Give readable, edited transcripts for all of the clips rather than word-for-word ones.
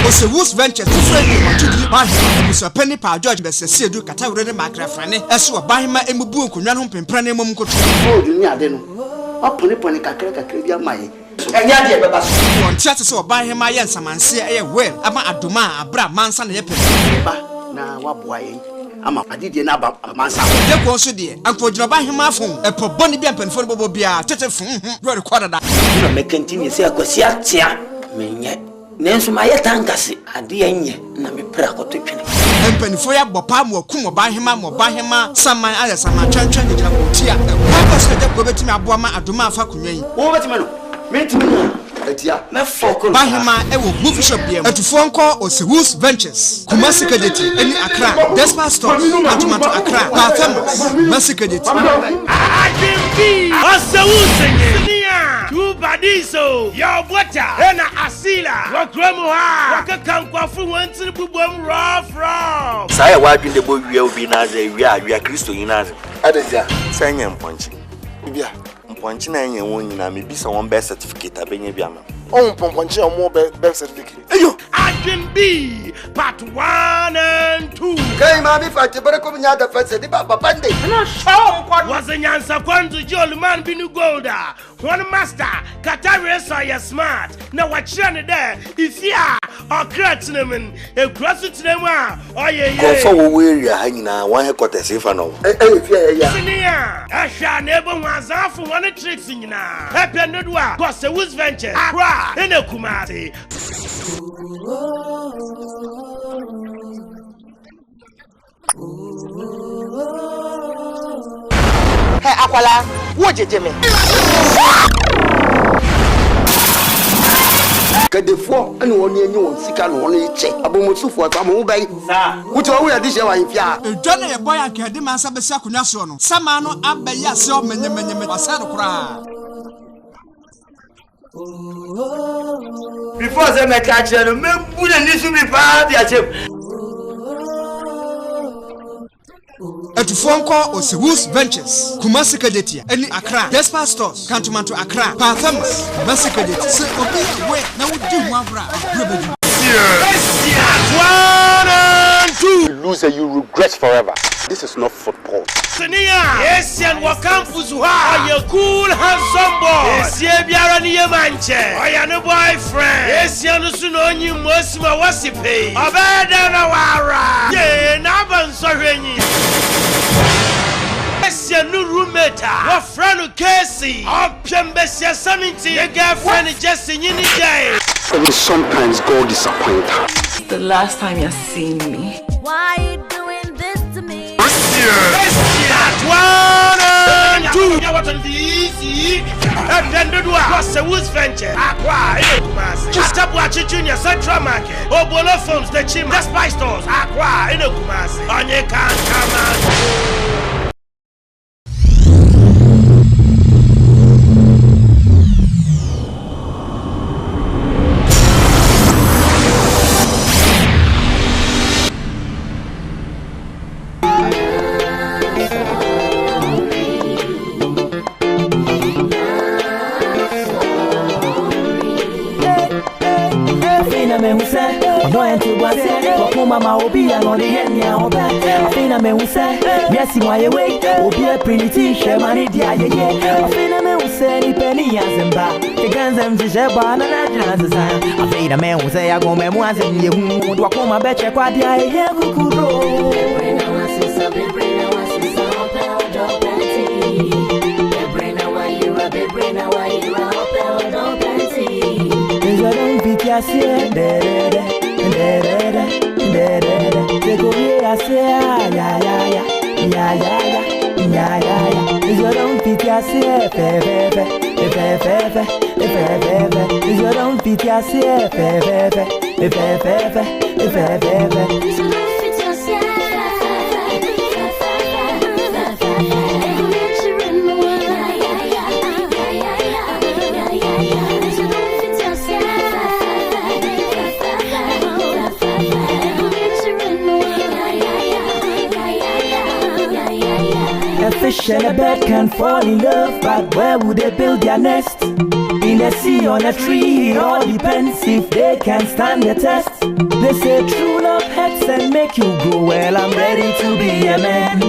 Osewus Ventures friend Matudi Bahi Musa Penny Pa George ASIEDU KATAWIRE Makrafane Eso Bahima Emubu Nkunwan ho pemprane mom kotu o duni ade no opone kakra bia mai enya de beba so won tiate so Bahima ye nsamanse eye well ama adoma abra mansa na ye pe ba na waboa yen ama adidie na aba mansa ye ko so de anfojina Bahima afon epo boni bia mpanfo no bobo bia tete fun re record da na mekantini se akwasi atia menye nenso ma ye tankase ade enye na me pra kototwene mpanfo ya bopa mo akum Bahima saman aya saman twantwan gina PORTIA papa so de ko betimi aboa ma adoma afa kunwan wo betimi no metimi no atia me foko Bahima ewo movie shop bia atufo nko Osewus Ventures Kumasi Kajeti eni Accra Despa Stores Atumato Accra Pathamos Masikajeti Osewus tu badiso yo bota ena asila wakremu ha wakakankwafu wantiri bubom rough saya wadwin de bo wiya obi na za wiya Kristo yina za adezia sanya mponchi bibia mponchi na enye won nyina me bi so won birth certificate abenya bi ama on mponchi o mo birth certificate ayo Agent B part 1 and 2 kai ma bi fati bare ko nya da fese di baba bande na show kwad wazenyansa kwanzu jolman binu golda one master KATAWIRE so ya smart na wachira ne there ifia okratnemen e krasu tinemu a oyeye konfa wo area ha nyina wan headquarters ifa no ifia ya sinia ahwa na ebo nwazafu one tricks nyina happy nodwa Osewus Ventures Accra ene Kumasi Hey akwala wo jejeme kadefo ene woni enye won sika no woni che abomosufo ta mo bai sa wuti wo ya dishe wa ifia edwa na ye boy akade mansa besi akonya so no sama no abayi ase o menyemenye wasare kura before say me catch no me bu na nisu bi pa dia chem atufo nko Osewus Ventures Kumasi Kajeti eni Accra Despa Stores Kantomanto Accra Pathamos Masikajeti se obi we na wodi ho abra abrabedi you lose and you regret forever. This is not football. Senia Asian wa campus ha you cool handsome boy Asie biara ni ye manche oya no boyfriend Asian su no onyi mosima wasipe obeda na wara ye na banso hwenyi Asian no roommate wa friend Casey opembesia 70 your girlfriend just nyini day. Even sometimes God disappoints her. The last time you've seen me. Why are you doing this to me? One and two. You want to be easy? And then do what? Osewus Ventures Accra ene Kumasi. Just up watch Junior Central Market. Obolo Phones the Chima. The Spice Stores Accra ene Kumasi. Onye can come out. Odoen tu boise, okuma ma obi ano de yenya obe. Afina me unse, yesi mwaye we, obi e pretty she mani dia ye ye. Afina me unse ni peni azemba, ke ganzem jije ba na na janza. Afina me unse ya go me mwaze ye hu, dwa kuma beche kwa dia ye kukuro. Brena wasisa, brena wasisa, odo penti. Brena wa you odo penti. Is a don't be kiasie, they go here, I say, ya. Is your own pity, I say, is your own pity, I say, A fish and a bird can fall in love, but where would they build their nest? in the sea, on a tree, it all depends if they can stand the test. They say true love hurts and make you grow. Well, I'm ready to be a man.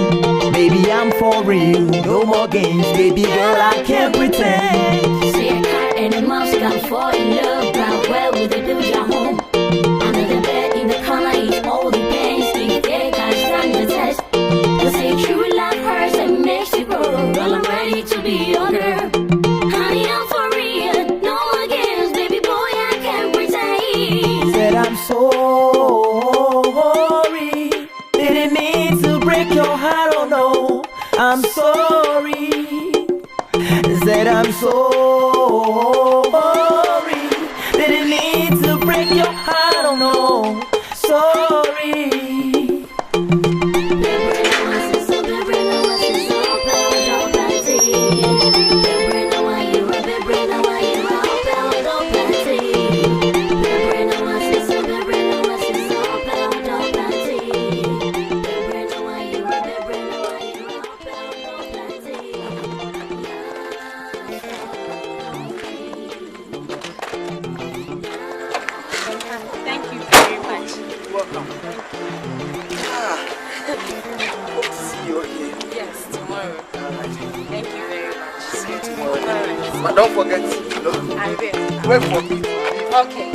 Baby, I'm for real, no more games. Baby girl, I can't pretend. See a cat and a mouse can fall in love, but where would they build your home? Under the bed in the corner, it all depends if they can stand the test. They say true love hurts and makes you grow. Well, I'm ready to be your girl. Honey, I'm for real, no more games. Baby boy, I can't pretend. Said I'm sorry, didn't mean to break your heart, oh no, I'm sorry. Said I'm sorry, didn't mean to break your heart, oh no, sorry. Don't forget, I will. Wait for me. Okay.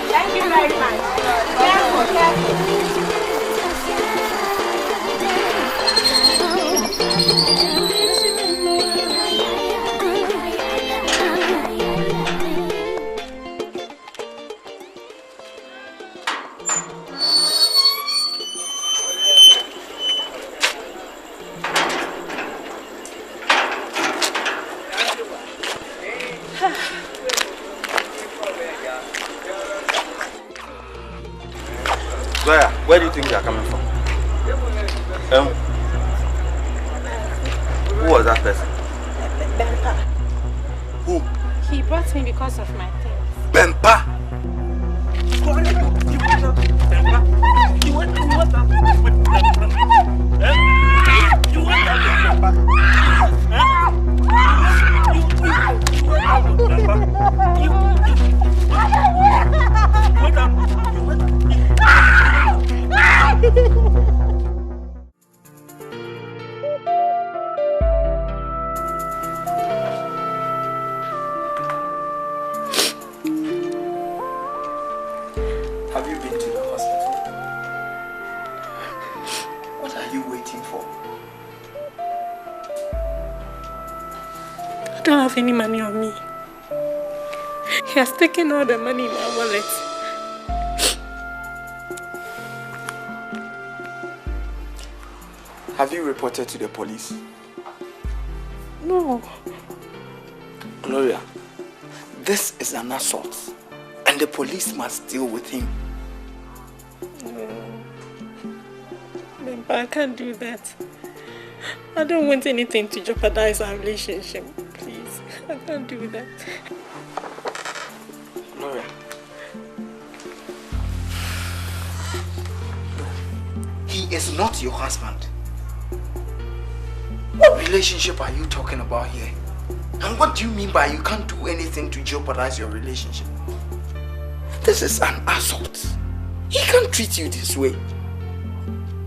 Thank you very much. Careful, careful. Where do you think they are coming from? Who was that person? Bempa. Who? He brought me because of my things. Bempa? Have you been to the hospital? What are you waiting for? I don't have any money on me. He has taken all the money in my wallet. Have you reported to the police? No. Gloria, this is an assault, and the police must deal with him. But I can't do that. I don't want anything to jeopardize our relationship. Please, I can't do that. Gloria, he is not your husband. What relationship are you talking about here? And what do you mean by you can't do anything to jeopardize your relationship? This is an assault. He can't treat you this way.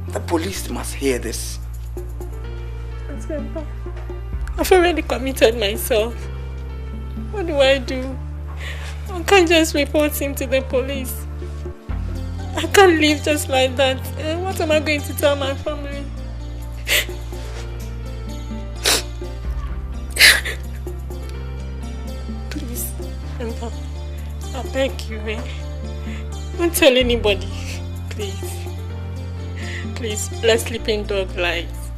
The police must hear this. I've already committed myself. What do? I can't just report him to the police. I can't leave just like that. What am I going to tell my family? Please, Emma, I beg you, don't tell anybody, please. Please, let's sleeping dog lies.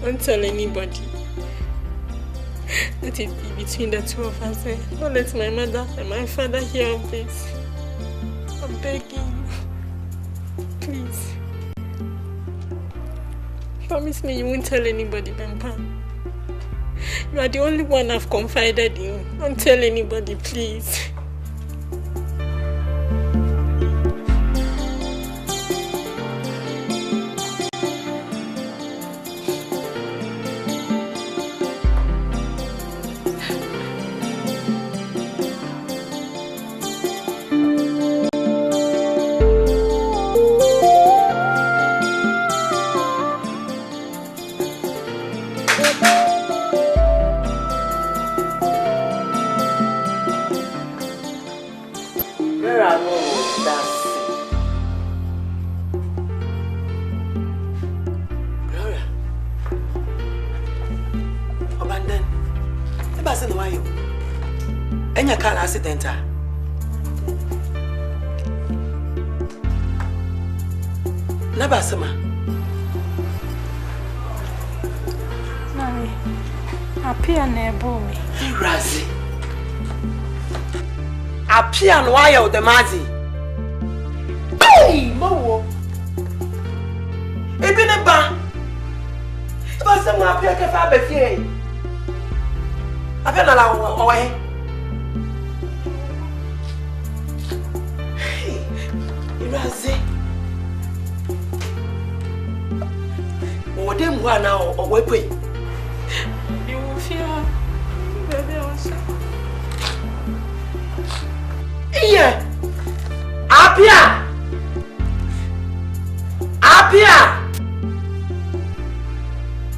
Don't tell anybody. Let it be between the two of us. Don't let my mother and my father hear of this. I'm begging you. Promise me you won't tell anybody, Grandpa. You are the only one I've confided in. Don't tell anybody, please. Accidental. Nabasama. Mommy, appear near me. Razi. Appear no why the mazi. Hey, mo. Ebine ba. Basama appear ke fa be fie. Appear na la owe. Razi. Ode mwa na owepe. You fear baby also. Iya. Apia.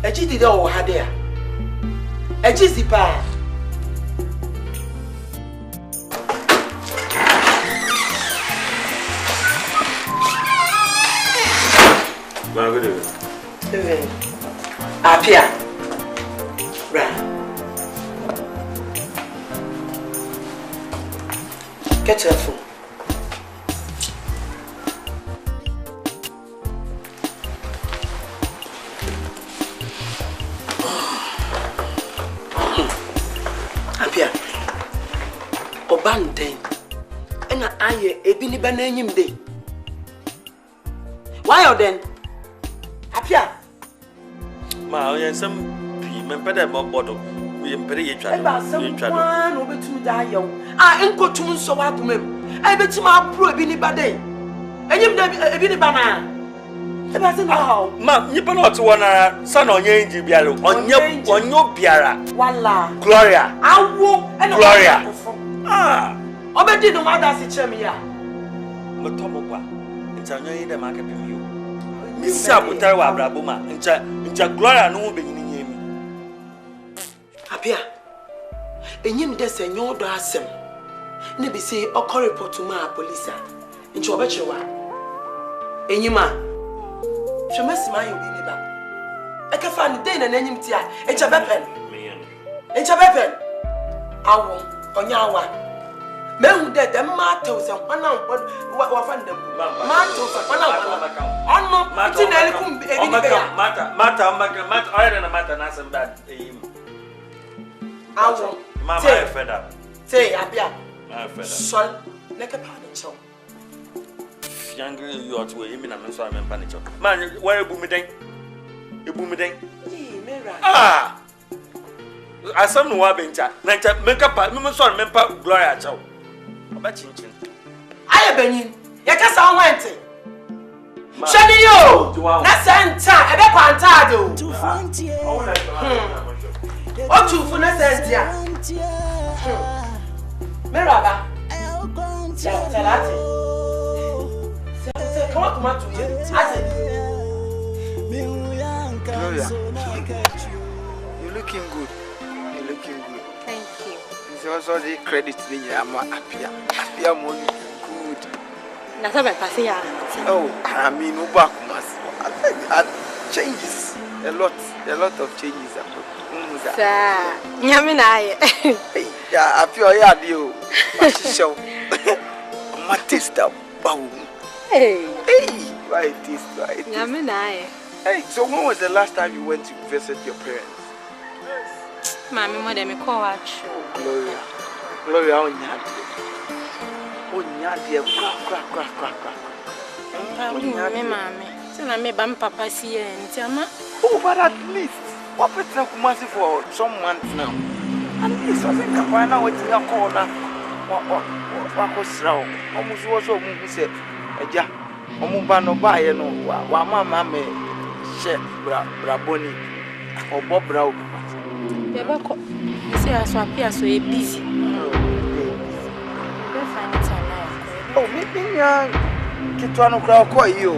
Eji dide o hade a. Eji zipa. Apia. Right. Get your phone. Apia. Obanden. Ena aye ebini bana enyim de. Why are then? Apia. Ma, I some member that bottle. We impede each other. One over to die. I ain't got to so up to me. I bet you my pro bini bade. And you've never been a banana. And I said, oh, Ma, you cannot want son on your Bialo on your Biara. Walla, Gloria. I walk and Gloria. Ah, I did no matter as a chemia. But Tomoqua, it's on your market from you. Miss Sabutawa Brabuma, and Gloria no beginning. Apia, and you des and your ASEM. Never say or call report to my police. In Chobachewa. And you ma, she must smile you in the back. I can find the day and then you tia, and Chabepen. And Chabepen. I won't on your one. Men who dead, the martels and one out what find them. Martels and one out. Oh no, Matter, I don't matter, nothing bad. I won't. Mamma, fed up. Say, Apia. I'm fed up. Son, like a panic. Younger, you are to him, and I'm sorry, I'm panic. Man, where a booming? You booming? Ah! I some no wabincha. Make up, I'm sorry, member Gloria Chow. About Chinchin. I have been in. You can't sound wanting. Shani yo! That's Santa, a bit pantado. Oh, two for Nassentia. Miraba. Come on to you. I said, Gloria, you're looking good. You're looking good. Thank you. It's also the credit to me. I'm happy. Happy, more good. That's what I say. Oh, I mean, no back, changes. A lot of changes. Sir, Yaminai. Yeah, I feel yeah, deal. Show. My taste up. Hey, why taste? Yaminai. Hey, so when was the last time you went to visit your parents? Mammy, what am I call Gloria, on your dear, crack. Mammy. I may bam papa see and Tiama. Oh, but at least, what Petra Kumasi for some months now? At least I think I know what you corner. What was wrong? Almost was so who said, Eja, Omubano buy no, while Mamma may share Braboni or Bob Brow. You say I swap here so busy. Oh, maybe young Kitano crowd call you.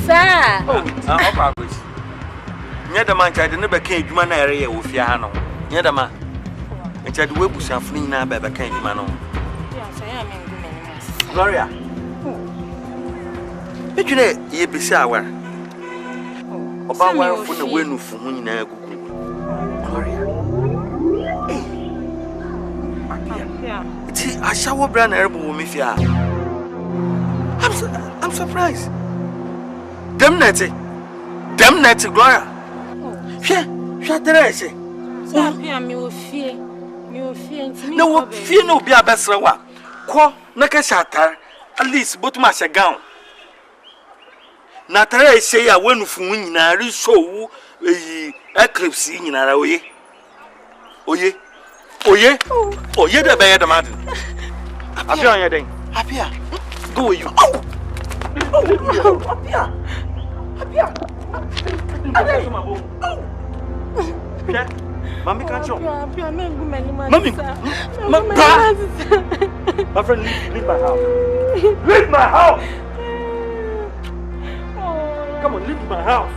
Sir! Oh, near the man, I never came to my area with Yano. Near the man, and I do something now, but I can't man. Yes, I am in Gloria. Did you know ye be sour? About one from the wind from when you Gloria. See, I shower brand herbal with me. I'm surprised. Damn natty, Gloria. Shut the rest. Me will fear. No, fear no be a best one. Quo, Naka shatter, at least, but my gown. Natare say I went from winning a show eclipse in our way. Oye, the bad man. Happy on your day. Happier. Go you. Mommy can't show. Mommy, my friend, leave my house. Leave my house. Come on, leave my house.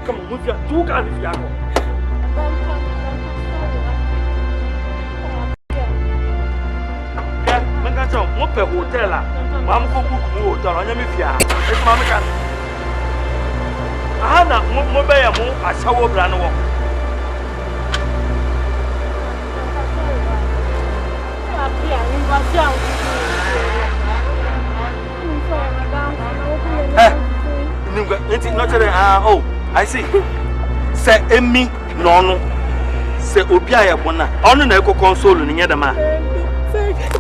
Come on, move your two guns if you are. What a hotel, Mamma hotel on your mafia. It's Mamma can. Anna, mobile, I saw a brand walk. Oh, I see. Say, Emmy, no. Say, Obia, Bona. On an echo console in the other man.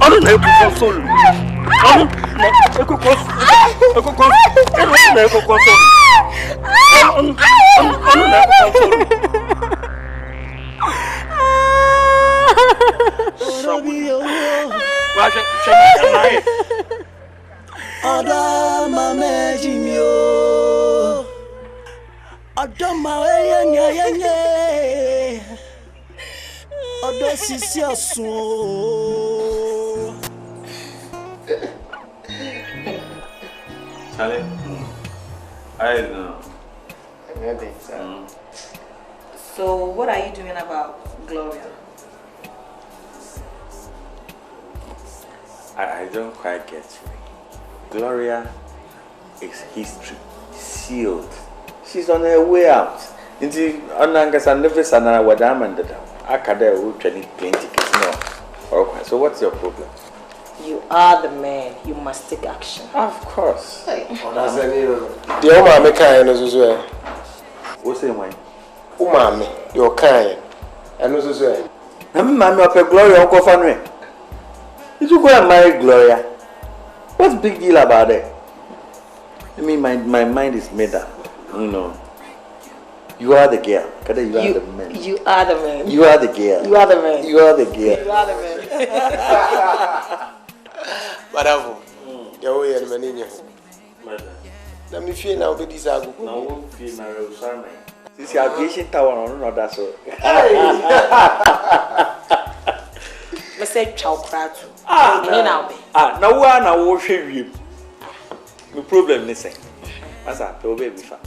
On an echo console. On an echo console. Charlie, I don't know. So, what are you doing about Gloria? I don't quite get you. Gloria is history, sealed. She's on her way out. Into Anangas never sana wadamanda. Akada will 20 tickets no. Okay, so what's your problem? You are the man. You must take action. Of course. The Oma kind as well. What's the one? Umami, your kind. And as well. I'm mammy of a Gloria Uncle Fanny. Did you go and marry Gloria? What's the big deal about it? I mean, my mind is made up. You know. You are the girl. Kada, you are the man. You are the man. You are the girl. You are the man. You are the girl. You are the man. Bravo. You are the man. Let me feel now. Be this ago. Now we feel now. Sorry. This aviation tower on no that's so. Me say chow kratu. Now we are now worship you. No problem, listen. What's up? Don't be far.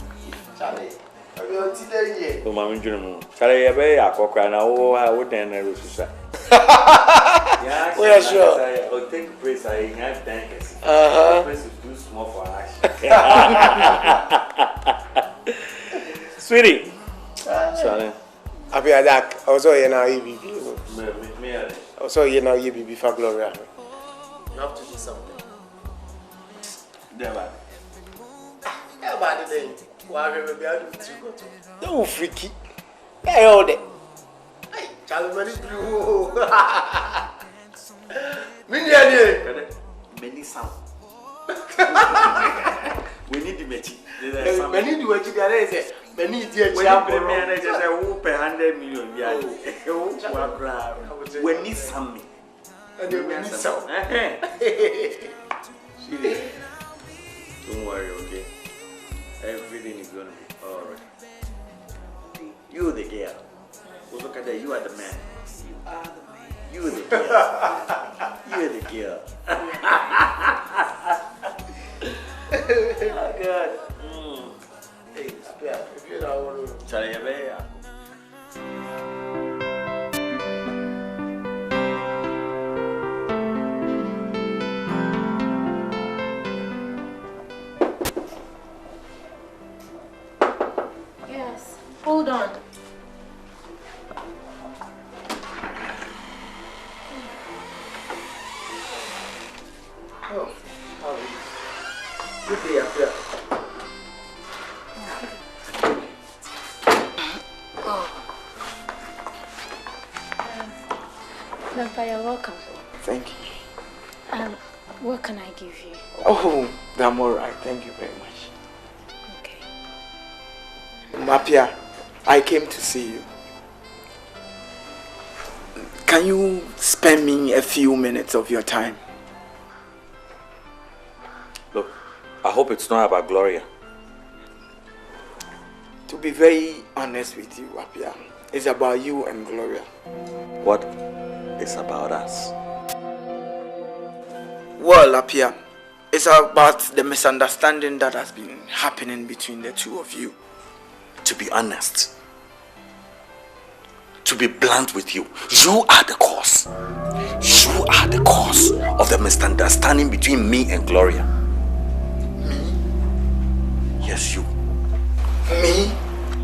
Charlie. Oh, Mamma Junior. Charlie, I be a cock and I would then never say. Yeah, we are sure. I'll take praise. I have thanks. Praise is too small for us. Sweetie. Charlie. I be a duck. Also, you know, you be. Also, you know, you be before Gloria. You have to do something. Never. About the day. Why will be able to go to? Don't freaky. Hey, all day. Hey, Charlie, money blue. Many sound. We need the mechi. We need the mechi. There is a we need the mechi. We need just a who per 100 million. We need some. And we need some. Don't worry, okay? Everything is gonna be alright. You the girl. Look at that, you are the man. You are the girl. You are the girl. Oh God. Hey, if you don't want to tell you, baby. Yes. Hold on. Oh, how are you? Good day, Apia. Grandpa, you're welcome. Thank you. What can I give you? Oh, I'm all right. Thank you very much. Okay. Mapia, I came to see you. Can you spend me a few minutes of your time? Look, I hope it's not about Gloria. To be very honest with you, Mapia, it's about you and Gloria. What is about us? Well, Apia, it's about the misunderstanding that has been happening between the two of you. To be honest, to be blunt with you, you are the cause. You are the cause of the misunderstanding between me and Gloria. Me? Yes, you. Me?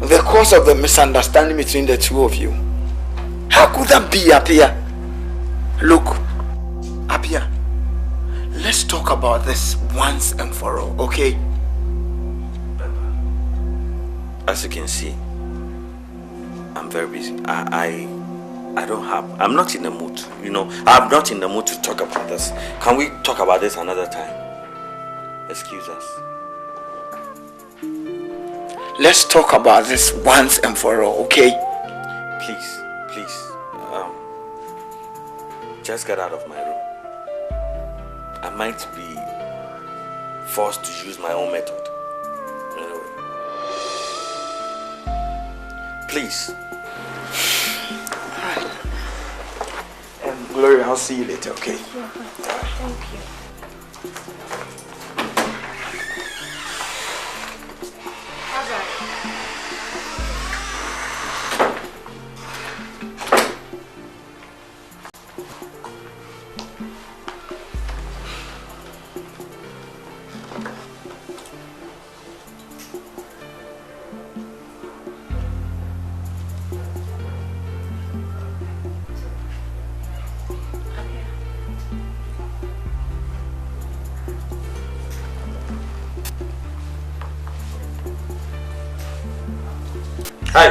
The cause of the misunderstanding between the two of you? How could that be, Apia? Look, Apia, let's talk about this once and for all, okay? As you can see, I'm very busy. I'm not in the mood, you know. I'm not in the mood to talk about this. Can we talk about this another time? Excuse us. Let's talk about this once and for all, okay? Please. Just get out of my room. I might be forced to use my own method. Anyway. Please. Alright. Gloria, I'll see you later, okay? Sure. Thank you. Hi.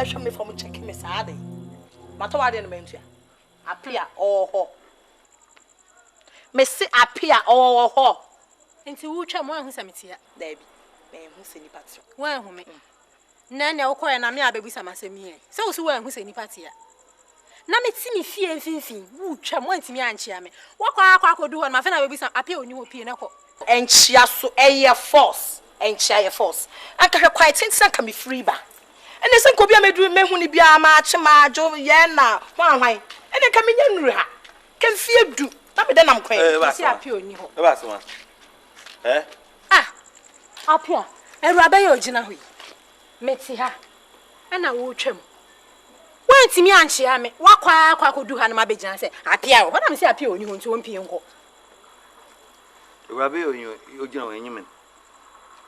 Show me from checking me sad. Matter what I mention. Appear or ho. Messi appear or ho. Into which I'm one who's a metia. Debbie, may who's any party. One who me. None of coin and me a baby some as a me. So, who's any party. na me ti me fie mfimfin wu twa mo antimi anchia me wakwa do ho na fe na we bi sam apia oni ho pie na ko enchia so eye force enchia ye force aka hwe kwai tinsa ka me free ba ene se nko bia medu mehu ni bia ma ache ma ajo ye na hwan ene ka me nya nuru ha ka fie du na me de nam kwan si apia oni ho e ba so ma apia eru abaye ogina ho meti ha ana wo twam wantimi anchia me wakwa kodu ha na mabegina se apia ho na me se apia oni ho nti won pie nko eru abaye ogina ho enyim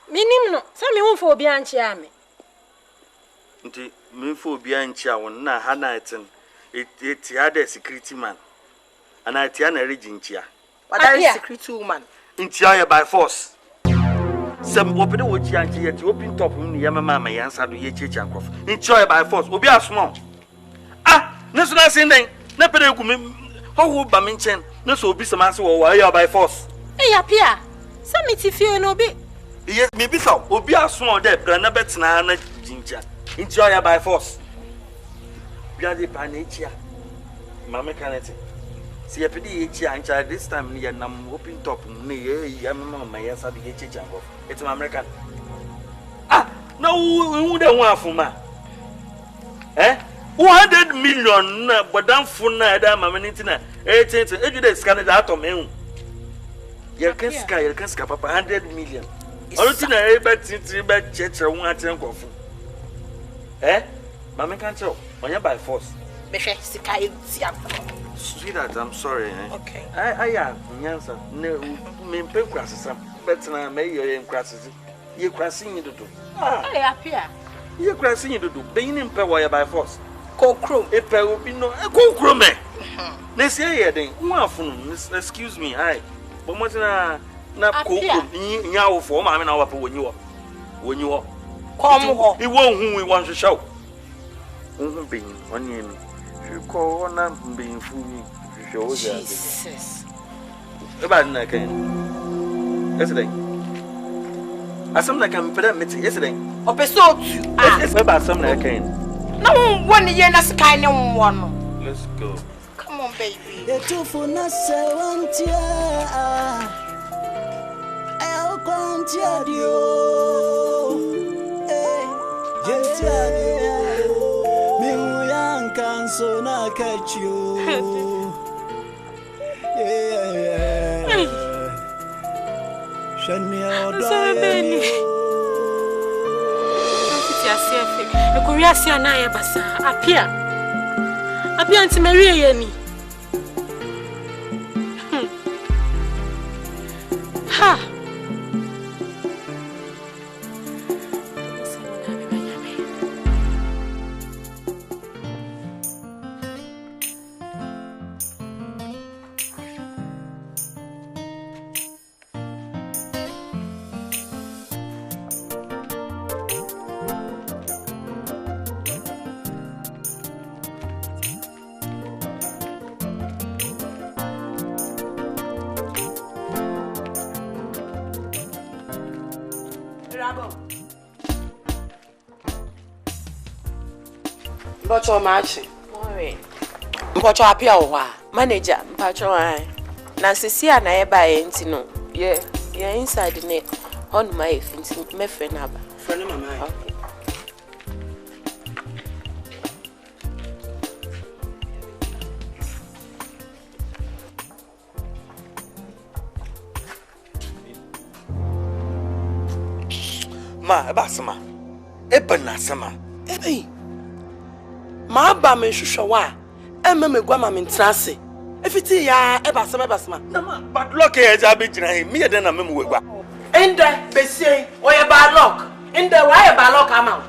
minim no se me wonfo obi anchia me nti me fo obi anchia won na ha na etin eti ada security man ana eti ana reginchia what is security woman ntia ye by force some opede wo chi anche yet open top ni ya mama yansa do ye chechi akrof ntia ye by force obi asmo ne so na sin den na pede ku me ho ba me nchen na so obi sama se wo ya by force ya pia some ti fie no obi yes me bi so obi asmo de bra na betena na jinja ntia ye by force bia de pa na chia mama kanete si ye pedi ye chia ancha this time ni ya nam open top ni ye ya mama yansa do ye chechi akrof it's my American no who dey wan afuma 100 million na bodan funa da mama nitina 80 eju dey scan that atom you can scan papa 100 million olutina e betiti be cheche won aten kofu mama can tell onya by force be hwe sika e ti akọ sweetheart I'm sorry okay I nyansa ne me mpe kwasesa betina me ye nkwasese ye kwase nyidodo apia ye kwase nyidodo be yin mpe wo ye by force kokrom epe obi no kokrom na sie ye den won afunu excuse me hi but mo na kokrom nya wo fo ma me na wa pa wonyi wo kom ho iwo hu wi wan hwehwe wo be yin oni mi ko na be yin fu mi hwehwe wo ja Jesus eba na kan yesterday asam na kan peda meeting yesterday opeso tu eba asam na kan na won ye na sky ne won no let's go come on baby Pt.2 I'll come to you me young can so na catch you Korea si anaye basa apia nti Maria ye ni ha Mbocho machi. Mbocho apia owa. Manager, mpacho ai. Na sisi ana eba ye nti no. Yeah, inside ne on my finti me friend aba. Friend mama. Okay. Ma eba sama. Eba na sama. Ma ba me hwehwa me gwa ma me ntrase efiti ya eba sama na ma bad luck e ja be gina he me de na me mu gwa enda besie oye bad luck enda wa ye bad luck ama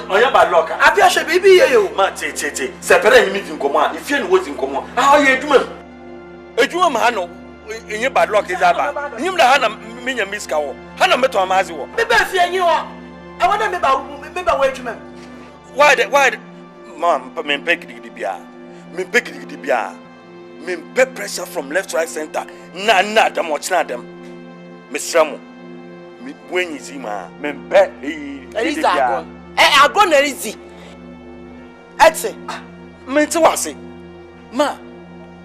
oye bad luck apia hwe bibi ye yo ma che sepere ni meeting komo a ifie ni wozi komo ye eduma ma ha no enye bad luck e ja ba nyim da ha na menya miska wo ha na meto amazi wo me ba fie nyi wo e wona me ba wo eduma why mom me beg the bia me beg pressure from left right center na dem ochna dem me sramo me wenyi zima me beg agon na rizi etse Mete wase. Ma,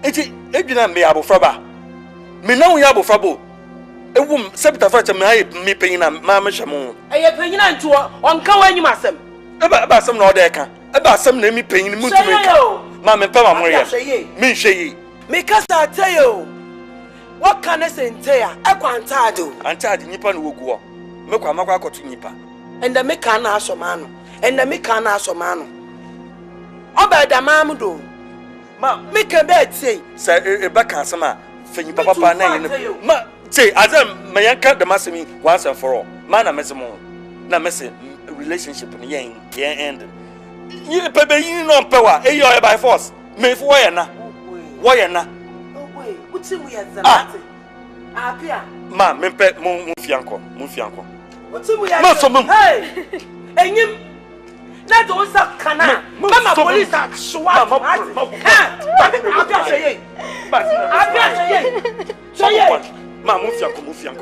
eti edwina me abofraba. Me na wo ya abofrabo. Ewum septa fa cha me aye me penyina ma me hwemo. Eye penyina nto onka wanyum asem. Eba asem na ode ka. Eba asem na mi penyin mu tumi ka. Ma me pa ma mo ye. Me hwe me kasa tayo. What can I say ntia? Ekwantado. Antade nipa na wogu ho. Me kwa makwa akoto nipa. Enda me ka na asomano. Enda me ka na asomano. Oba da mamdo. Ma me ka be tie. Say e ba kan asema fanyi papa na ye. Ma say azam me yanka the masemi once and for all. Ma na mesemo. Na mese relationship ni yen end. You pebe yin no pewa e yo by force. Me fo ye na. Wo ye na. Uti mu ya zamate. Apia. Ma me pe mu fianko. Uti mu ya. Ma so mum. Hey. Enyim. Na do sa kana. Mama police shwa. Apia sheye. Apia sheye. Sheye. Ma mu fianko.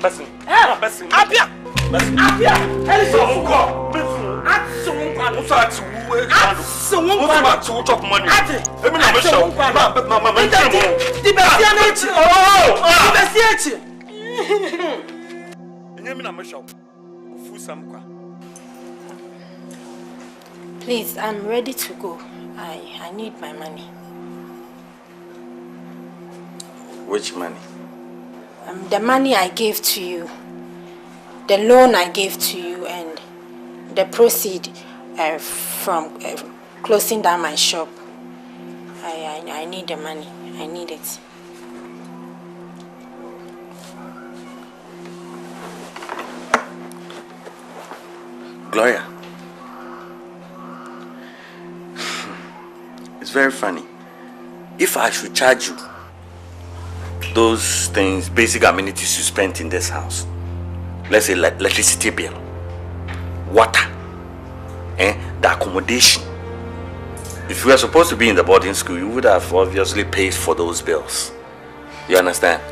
Basin. Apia. Hey so fuko. Please, I'm ready to go. I need my money. Which money? The money I gave to you, the loan I gave to you, and the proceed from closing down my shop. I need the money. I need it. Gloria, it's very funny. If I should charge you those things, basic amenities you spent in this house, let's say electricity bill, water, the accommodation. If you were supposed to be in the boarding school, you would have obviously paid for those bills. You understand?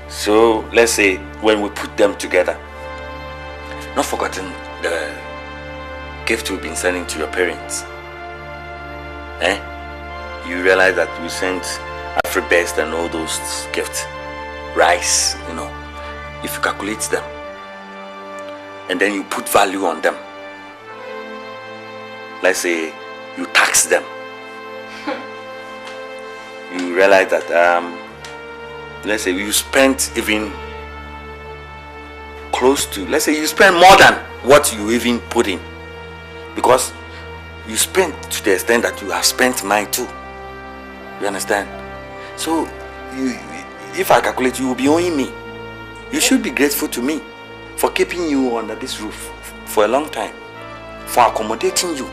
So let's say when we put them together, not forgotten the gift we've been sending to your parents. You realize that we sent AfriBest and all those gifts, rice, if you calculate them, and then you put value on them. Let's say you tax them. You realize that, let's say you spent even close to, let's say you spend more than what you even put in. Because you spent to the extent that you have spent mine too. You understand? So, if I calculate, you will be owing me. You should be grateful to me for keeping you under this roof for a long time, for accommodating you.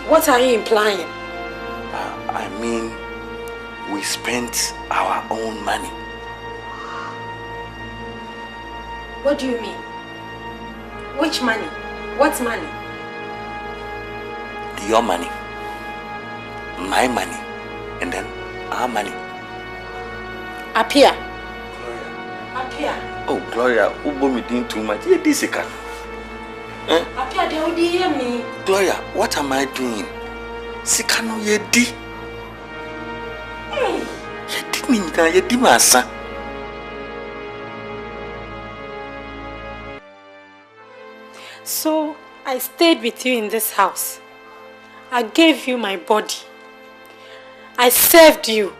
What are you implying? I mean, we spent our own money. What do you mean? Which money? What money? Your money, my money, and then our money. Apia. Apia. Oh, Gloria, Ubo me doing too much. Yeah, this can. Apia, they would hear me. Gloria, what am I doing? Sikano yedi. Yedi minta yedi masa. So I stayed with you in this house. I gave you my body. I served you.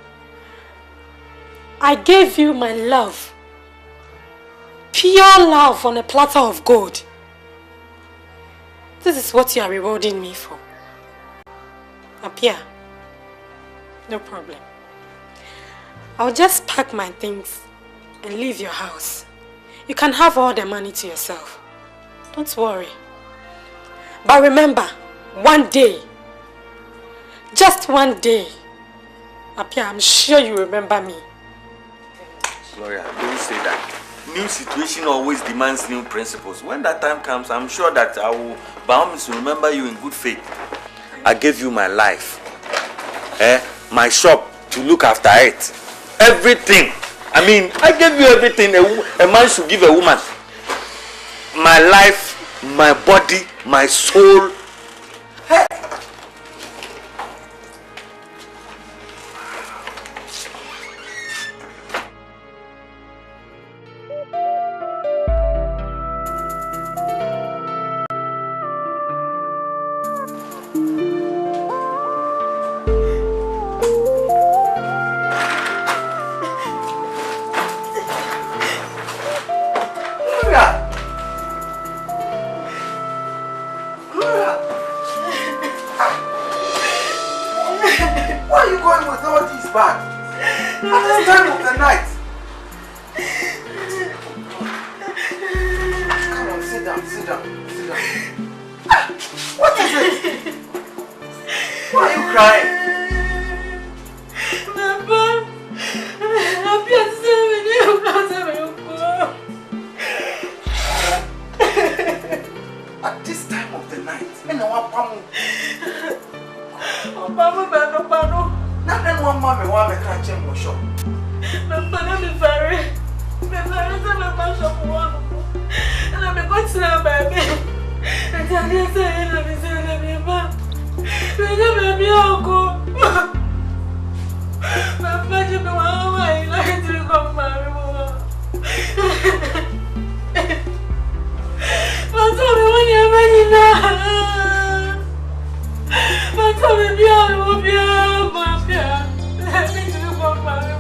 I gave you my love. Pure love on a platter of gold. This is what you are rewarding me for. Apia, no problem. I'll just pack my things and leave your house. You can have all the money to yourself. Don't worry. But remember, one day, just one day, Apia, I'm sure you remember me. Gloria, don't say that. New situation always demands new principles. When that time comes, I'm sure that I will, by all means, remember you in good faith. I gave you my life, my shop to look after it, everything. I mean, I gave you everything a man should give a woman. My life, my body, my soul. Hey. this time of the night? Come on, sit down. What is it? Why are you crying? At this time of the night, I know what Pamu. Nothing one mommy want me catch him or shop. And I'm going to now, baby. And tell you, say, let me say, baby, uncle. My budget, no one, like to come marry. But tell me when you're ready now. But tell me, be all will be all my fear. Let me to come marry.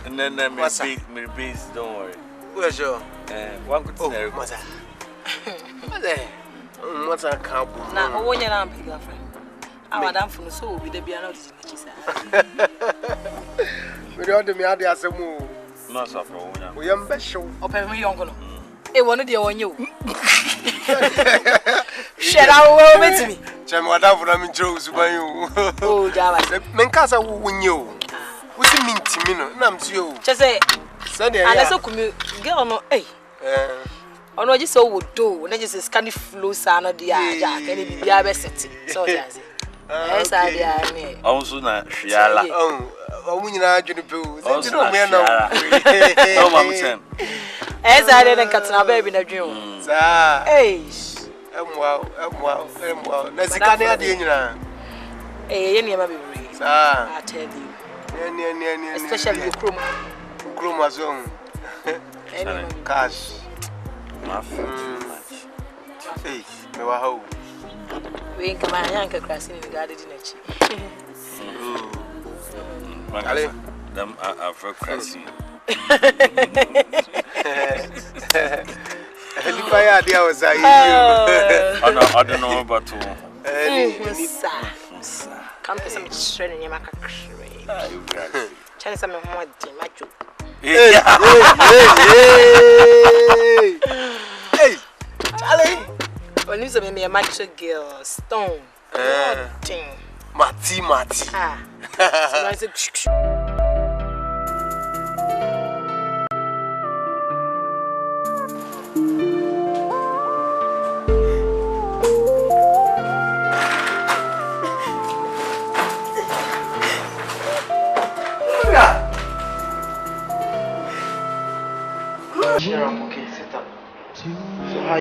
And then my base, don't worry. Where's your? One could say, what's a camp? Now, when you're not big girlfriend, our damn from the soul with the piano. We don't do me out the ASAMOAH. Not so for we am best show. Open me young. It wanted you on you. Shut up, with me. Chamada for them in Joe's by you. Oh, Java. Menkasa will win you. What's it mean to me? No, to you. Just say, Sunday, and I saw girl, no, eh. On what you saw would do, when I just scan the flu, son of the Jack, and it be a best. So, yes, I also not Shiala. Oh, we are going to do. Oh, Mamma. As I didn't cut my baby in a dream. Hey, wow. Let's get the idea. Eh, any baby. I tell you. Especially the chromosome. Cash. Hey, no, I hope. We ain't come on, young crossing in the garden in a cheek. them are for crazy. Fire idea was I don't know about two. Come to some shredding your maca. Tell some more macho. Hey, Charlie. When you say me a macho girl, stone. Mati. Ah. So I said, okay, sit up. So how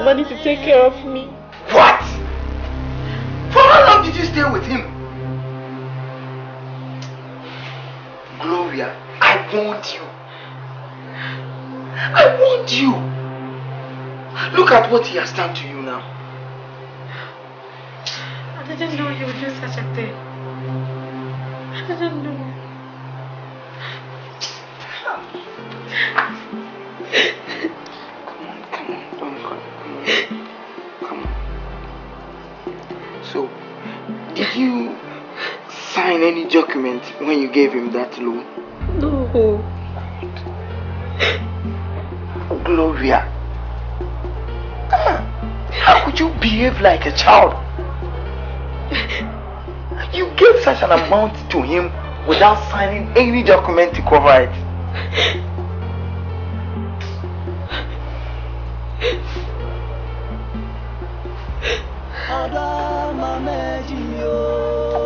Money to take care of me. What? For how long did you stay with him? Gloria, I want you. I want you. Look at what he has done to you now. I didn't know you would do such a thing. I didn't know. Come on. So, did you sign any document when you gave him that loan? No. Gloria, how could you behave like a child? You gave such an amount to him without signing any document to cover it.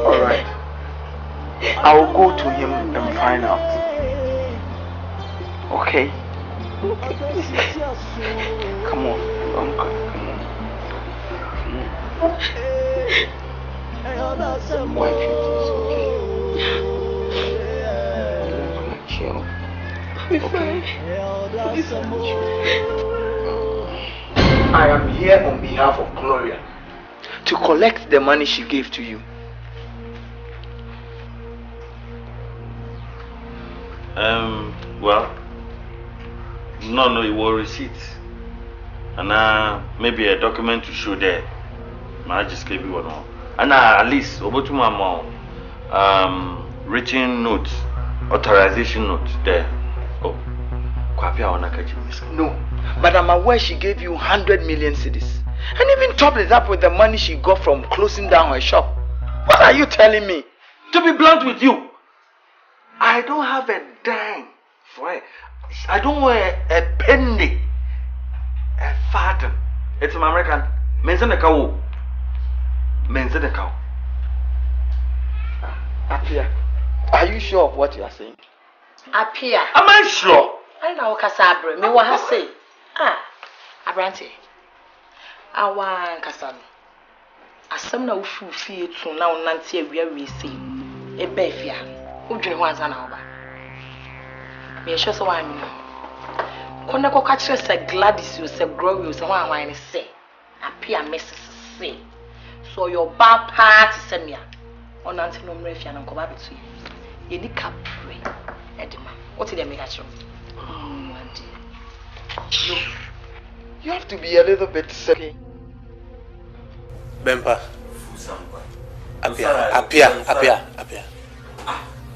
Alright. I will go to him and find out. Okay? Come on, Uncle, come on. Wife it is okay. Chill. Okay? I am here on behalf of Gloria to collect the money she gave to you. Well, no, it was receipt. And maybe a document to show there. I just gave you one more. And at least, about my written note, authorization note there. Oh, no, but I'm aware she gave you 100 million cedis. And even topped it up with the money she got from closing down her shop. What are you telling me? To be blunt with you, I don't have a dime. I don't want a penny. A fathom. It's an American. Mention the cow. Mention the cow. Apia, are you sure of what you are saying? Apia. Am I sure? I know Casabre. Me what I say. Abrante. Awan Casano. Asam na ufu fie tu na unanti ewia we say. Ebe fia. Udwene ho anza na oba. Me ehwe so wan no. Kona ko ka kire se Gladys you se Glory so wan wan say. Apia messes say. So your bad part say me a. Onanti no mre fia na ko ba betu. Ye ni kapre. Edema. What did they make at you? Look, you have to be a little bit sick. Bempa. Apia.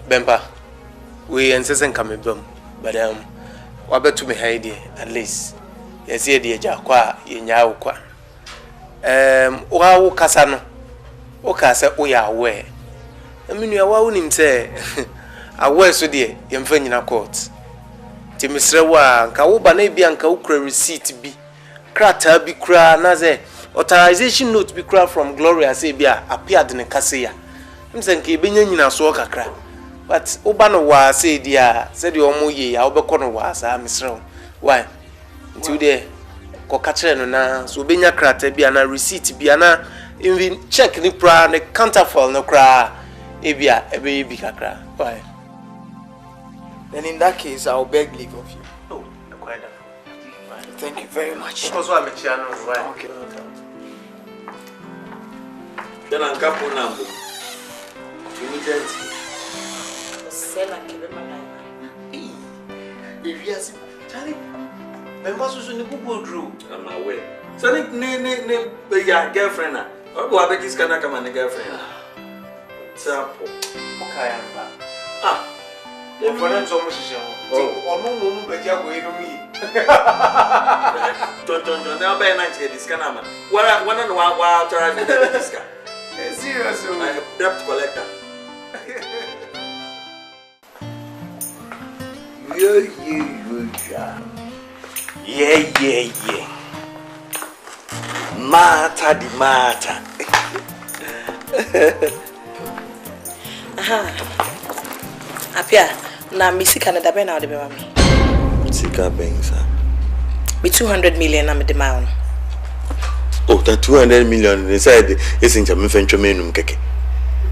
Bempa. We insist coming bum, but what better to me hide at least. Yes, ye dear Jaqua, ye nyao qua. Oa Casano. O Casa, we are aware. I mean, you are him say, aware so dear, young Fenina court. Timisrewa, Kauba nebi and Kaukra receipt be. Crata be cra, naze. Authorization note be cra from Gloria Sabia appeared in a cassia. msenke benya nyina so kakra but oba no wa say dia said you omo ye ya obekọ no wa sa misrew why nti de ko kachre no na so benya krata bia na receipt bia na even check ni pra na counterfoil no kra ebia ebe bi kakra why then in that case I'll beg leave of you. Oh, quite that. Thank you very much. Because I'm a chiano, right? Okay. Then I'm couple number. Immediately. Sell a kebab. If you are Charlie, remember so you go through. I'm aware. So ne your girlfriend na. Obo abekis kana kama ne girlfriend. Sapo. Okay, ah. The friends almost is oh, no woman, but you are going to me. Don't now buy a night here. This can happen. What I want to know why try to get this guy. Seriously, debt collector. Yeah. Mata di mata. Aha. Apia. Na mi sika na dabe na ode be mami. Sika benza. Me 200 million na me de ma. Oh, that 200 million inside is in German French menum keke.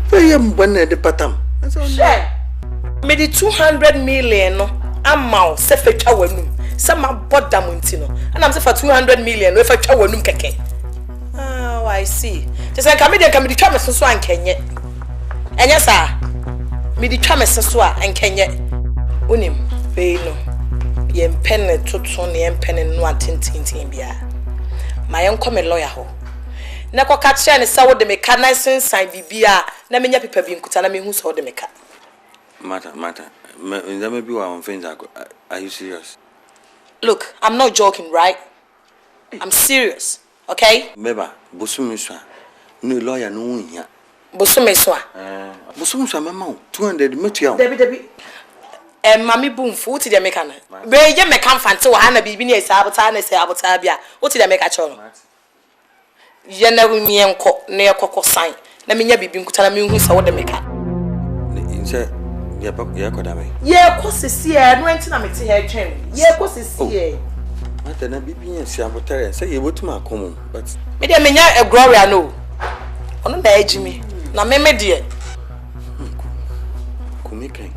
Very one de patam. Share. Me the 200 million no amount se fetwa wanum. Se ma bodam ntino. And am say for 200 million we fetwa wanum keke. Oh, I see. Just like come dey twa me so ankenye. Enya sa. Me di twa me so a ankenye. Unim, be no. Ye pen toto ne ye pen no atintintin bia. Ma ye nko me lawyer ho. Na kwa ka kire ne sa wo de me ka na sensan bibia na menya pepa bi nkuta na me hu so wo de me ka. Mata. Ndame bi wa on friends are you serious? Look, I'm not joking, right? I'm serious, okay? Beba, bosumi so. No lawyer no nya. Bosumi so. Bosumi so mama 200 metu ya. Debi. Mami bumfu uti de meka na. Be ye meka mfante wa ha na bibi ne esa abota na esa abota bia. Uti de meka cho no. Ye na runye nko na ye kokko san. Na menya bibi nkuta na menhu sa wo de meka. Nse ye koda me. Ye ko sisi e no enti na meti he twen. Ye ko sisi e. Mata na bibi ye esa abota say ye botuma akomo but me de menya a gloria no. Ono na ejimi. Na me de. Kumikan.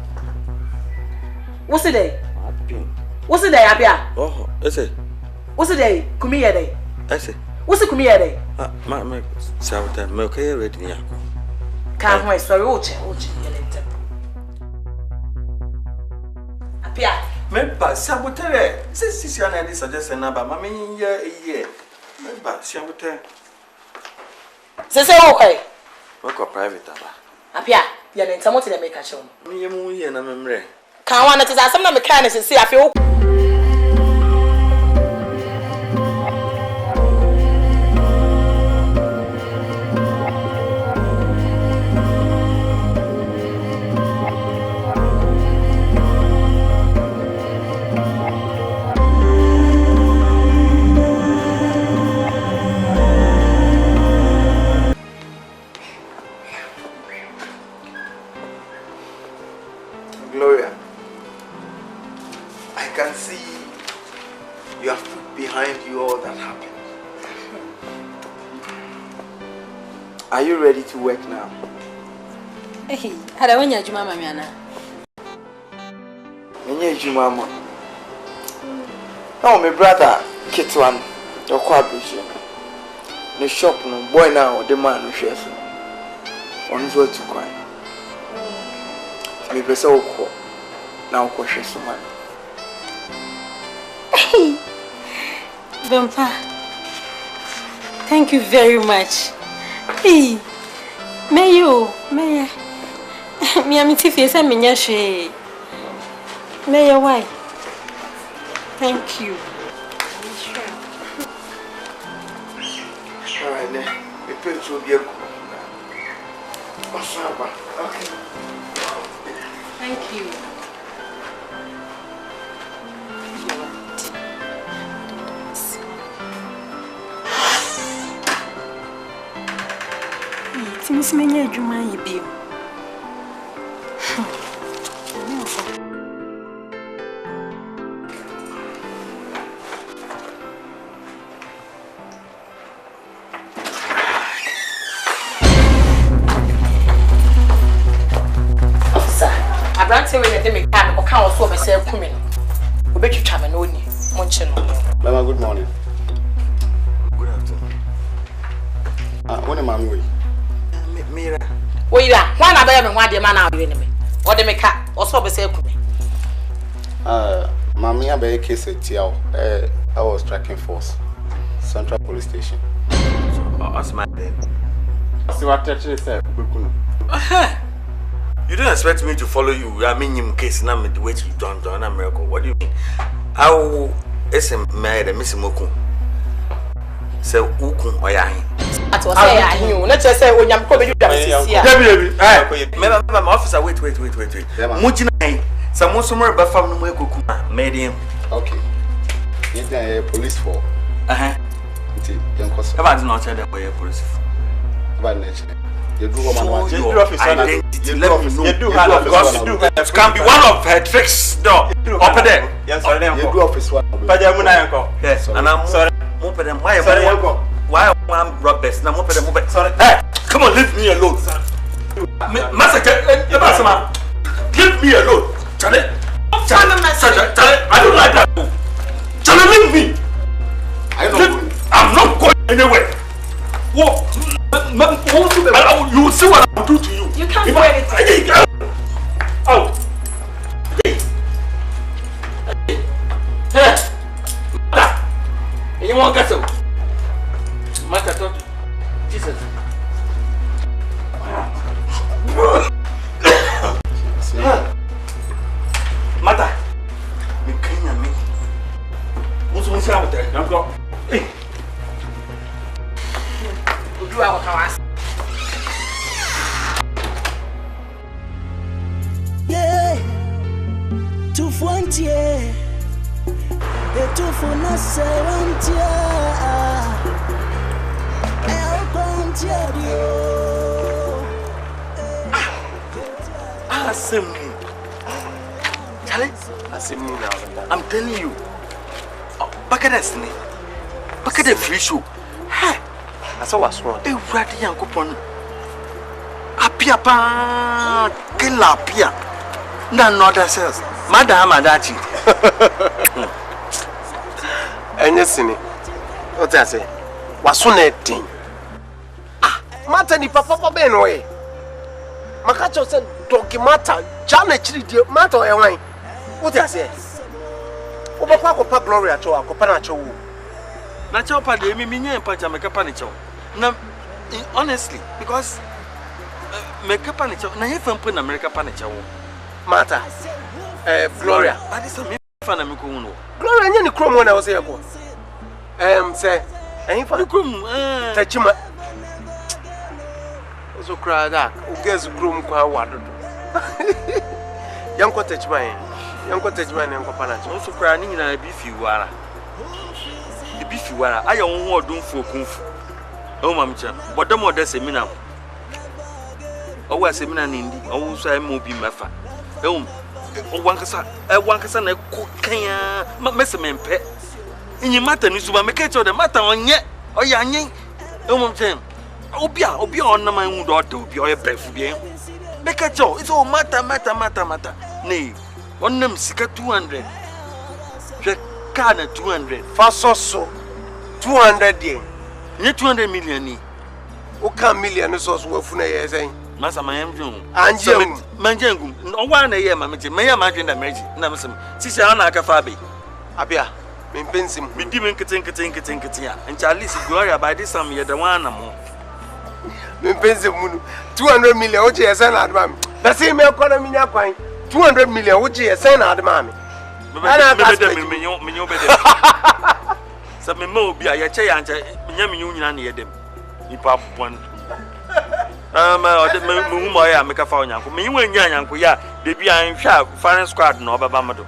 What's it day? What's it day, Abia? Oh, ese. What's it day? Kumiye day. Ese. What's it kumiye day? Ma sabota me okay ready ni akọ. Can't wait, sorry, oche. Abia. Me ba sabota re. Sisi ana dey suggest na ba ma me ye. Me ba sabota. Sese okay. We go private aba. Abia, ya le ntamo te de make a show. Me ye mu ye na memre. Kan wana te asem na me kan se se afi o Gloria, I can see you have put behind you all that happened. Are you ready to work now? Hey, hada wanya juma mami ana. Enye juma mo. No, my brother Kitwan, your collaboration. The shop no boy now, the man who shares. On his way to cry. Me pesa okọ na okọ hwe so man. Bempa. Thank you very much. Hey. Me am tifi esa menya hwe. Me why? Thank you. All right, then. We pay to be a Osaba. Okay. Thank you. Timi se menya adwuma yi bio. Abrante we let me can or can also be self coming. We bet you cham no ni. Mama, good morning. Good afternoon. When am I going? Mira. Well, you are one of them, one man out enemy. Or the make also be self coming. Mammy, I be a case at Tiao. I was tracking force. Central Police Station. What's my name? See what actually said. You don't expect me to follow you. I mean, in case now, the way you done America. What do you mean? I will ASEM married a Miss Moku. So, Uku, or Yahin. That's what I knew. Not just say when I'm coming to the officer. Wait. Mujina, some somewhere but from Muku made him. Okay. You're a police for. Come on, not tell them where you're police. About nature. You do what you can be one of her tricks. No, up there. Yes, I am. You do office one. Yes, and I'm sorry. Why I'm robbers? Now, sorry. Hey, come on, leave me alone. Massacre, leave me alone. Charlie, I don't like that. Charlie, leave me. I'm not going anywhere. What? You will see what I will do to you. You can't do anything. Oh. You want to get some? Master, Jesus. Mata, me Kenya me. What's wrong with that? I'm going. Hey. Do our house. Yeah, 220. The 240. ASEM. Charlie, ASEM now. I'm telling you. Back at us, back at the free show. Hey. That's what's wrong. A rat young coupon. Apia pa Kilapia. None other says. Madam Adachi. Anything. What I say? What's on that thing? Matter ni papa benway. Makacho said doggy matter. Janet chili matter wine. What I say? Oba kwa Gloria cho akopana cho. Na cho pa de mi nya empacha mekapa ni cho. Na honestly because mekapa ni cho na hefa mpo na America pa ni cho. Matter. Gloria. But this me fa na me ko hu no. Gloria nya ni krom wona wo say ko. Say fa ni krom tachima. So cry that. O guess krom kwa wado. Yanko tachima yen. Yanko tachima ne yanko pana cho. So cry ni nyina bi fi wara. Bi fi wara ayo ho odunfo kunfu. O mamcha. Bodam oda seminar. O wa seminar ni ndi. O so am obi mafa. Wankasa na kokanya mesemempe inyi mata ni suba meka cho de mata onye oya anyen emomtem obi onna man hu do obi oye brefu bi meka cho it's all mata nei onnam sika 200 je kana 200 fasoso 200 yen ni 200 million ni o kan million so so wafuna yesen Masa mayamju anjem manjengum owa na ye mameje meya madwenda meji na mesem sisi ana aka fa be abia me pensim me di men keten ya and Charles Gloria by this time ye the one na mo me pensim mu 200 million oje yesen na adma me pese me economy nya kwan 200 million oje yesen na adma me ana me nyo bede sa me mo bi a ye che ya ncha nya me nyu nyina na ye dem ipa bon Mumo ya make a phone yanko. Me when yanko ya, the be I sharp, foreign squad no babamado.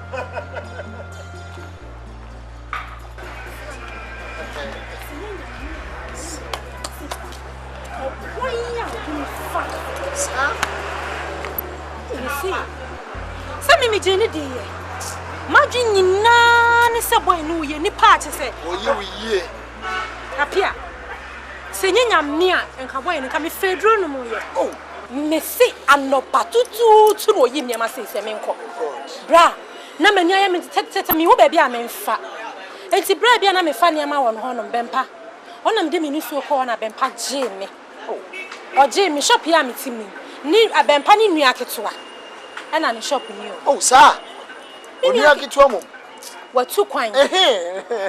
me Jenny dear. Imagine none is a boy no ye ni part say. Oh ye. Apia. Senya mia enka boy no ka me fedro no mo ye. Oh, me say anopa tutu no ye me ma say se me nko. Bra, na mani aye me tete me wo ba bia me mfa. Enti bra bia na me fa niam won ho no bempa. Onam de me ni so ko na bempa je me. Oh. Oje me shop ya me timi. Ni abempa ni nua ketewa. E na ni shop ni o. Oh, sir. Onua ketewa mo. Watu kwan.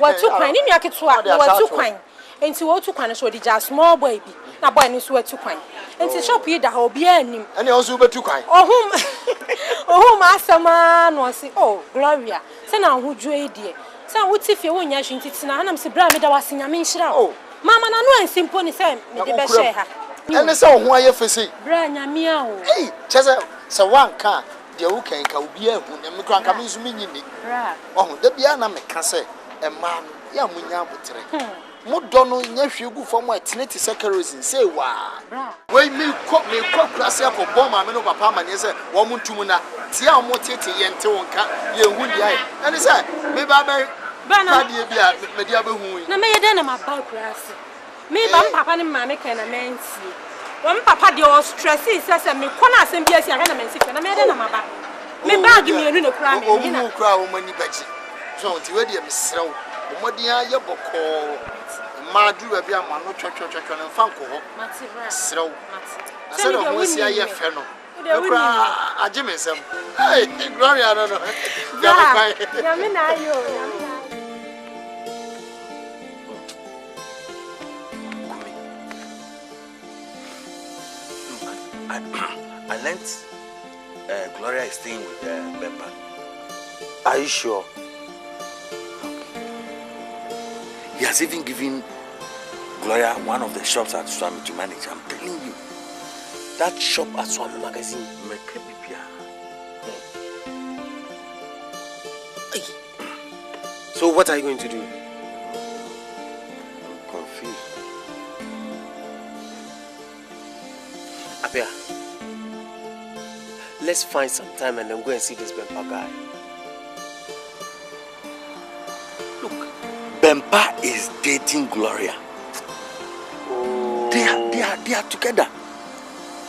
Watu kwan ni nua ketewa. Watu kwan. Enti wo tu kwan so di ja small boy bi. Na boy ni so watu kwan. Enti shop yi da ha obi anim. Ene o so betu kwan. Ohum asama no si. Oh, Gloria. Se na ahudwo e die. Se wuti fie wo nya hwinti na hanam se bra me da wasenya me nhira. Oh. Mama na no ansimpo ni se me de be share ha. Ene se ho aye fese. Bra nyamia o. Hey, chese se wanka de wo kan ka obi ahu ne me kran ka me nso me nyini. Bra. Oh, da bia na me ka se e ma no ya munya abotre. Mo do no nya hwegu fo mo ateneti secretary say wa. Bra. We me ko class ko bom ma me no papa ma ne se wo mo ntum na tia mo tete ye nte wonka ye hu dia e. Ene se me ba be Bana dia bia me dia be hu yi. Na me ye den na ma ba class. Me ba papa ne ma me kan na mentie. Won papa de o stress se me kona asem bia si aga na mensi na me de na maba me bag me enu ne kura me ni na kura o mani baji so nti we de me srew o modi aye boko ma du ba bia ma no twetwe no fa nko ho srew na se no mo si aye fe no kura age me nsem hey Gloria no ya me na ayo I learned Gloria is staying with Bemba. Are you sure? He has even given Gloria one of the shops at Swami to manage. I'm telling you. That shop at Swami Magazine. So what are you going to do? I'm confused. Apia, let's find some time and then go and see this Bempa guy. Look, Bempa is dating Gloria. Oh. They are together.